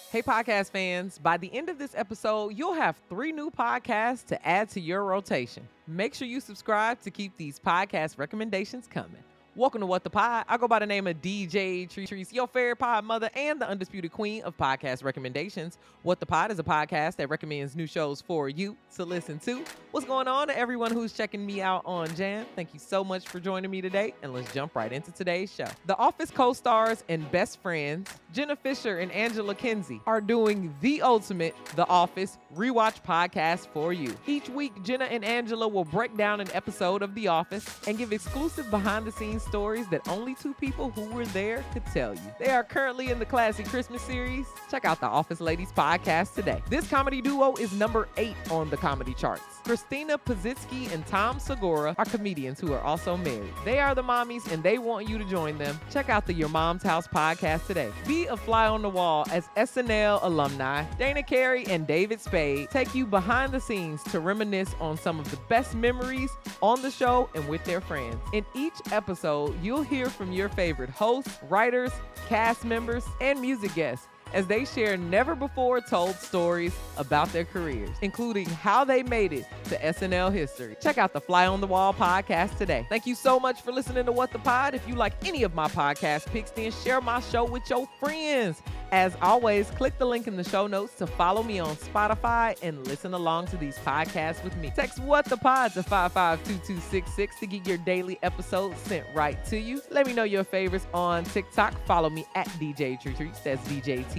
Hey, podcast fans, by the end of this episode, you'll have 3 new podcasts to add to your rotation. Make sure you subscribe to keep these podcast recommendations coming. Welcome to What the Pod. I go by the name of DJ Treese, your favorite pod mother and the undisputed queen of podcast recommendations. What the Pod is a podcast that recommends new shows for you to listen to. What's going on to everyone who's checking me out on Jam? Thank you so much for joining me today, and let's jump right into today's show. The Office co-stars and best friends, Jenna Fisher and Angela Kinsey, are doing the ultimate The Office rewatch podcast for you. Each week, Jenna and Angela will break down an episode of The Office and give exclusive behind-the-scenes stories that only 2 people who were there could tell you. They are currently in the classic Christmas series. Check out the Office Ladies podcast today. This comedy duo is number 8 on the comedy charts. Christina Pazitsky and Tom Segura are comedians who are also married. They are the mommies and they want you to join them. Check out the Your Mom's House podcast today. Be a fly on the wall as SNL alumni Dana Carey and David Spade take you behind the scenes to reminisce on some of the best memories on the show and with their friends. In each episode, you'll hear from your favorite hosts, writers, cast members, and music guests as they share never-before-told stories about their careers, including how they made it to SNL history. Check out the Fly on the Wall podcast today. Thank you so much for listening to What the Pod. If you like any of my podcast picks, then share my show with your friends. As always, click the link in the show notes to follow me on Spotify and listen along to these podcasts with me. Text What the Pod to 552266 to get your daily episodes sent right to you. Let me know your favorites on TikTok. Follow me at DJ Treese. That's DJ TRICEY.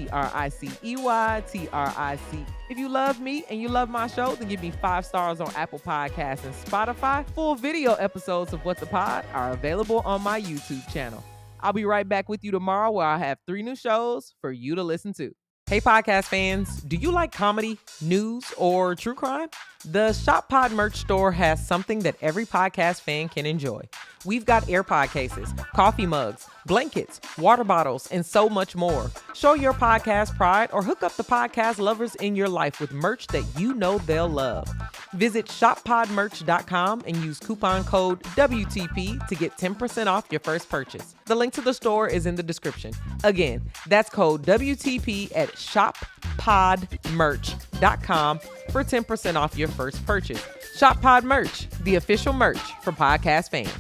If you love me and you love my show, then give me 5 stars on Apple Podcasts and Spotify. Full video episodes of What the Pod are available on my YouTube channel. I'll be right back with you tomorrow where I have 3 new shows for you to listen to. Hey, podcast fans, do you like comedy, news, or true crime? The Shop Pod merch store has something that every podcast fan can enjoy. We've got AirPod cases, coffee mugs, blankets, water bottles, and so much more. Show your podcast pride or hook up the podcast lovers in your life with merch that you know they'll love. Visit shoppodmerch.com and use coupon code WTP to get 10% off your first purchase. The link to the store is in the description. Again, that's code WTP at shoppodmerch.com for 10% off your first purchase. Shop Pod Merch, the official merch for podcast fans.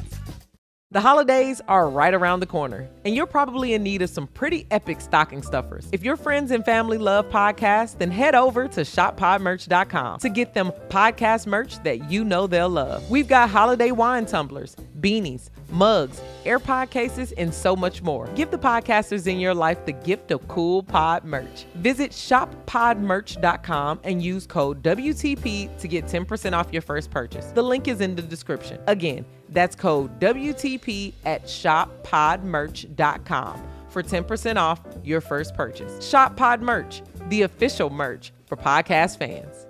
The holidays are right around the corner, and you're probably in need of some pretty epic stocking stuffers. If your friends and family love podcasts, then head over to shoppodmerch.com to get them podcast merch that you know they'll love. We've got holiday wine tumblers, beanies, mugs, AirPod cases, and so much more. Give the podcasters in your life the gift of cool pod merch. Visit shoppodmerch.com and use code WTP to get 10% off your first purchase. The link is in the description. Again, that's code WTP at shoppodmerch.com for 10% off your first purchase. Shop Pod Merch, the official merch for podcast fans.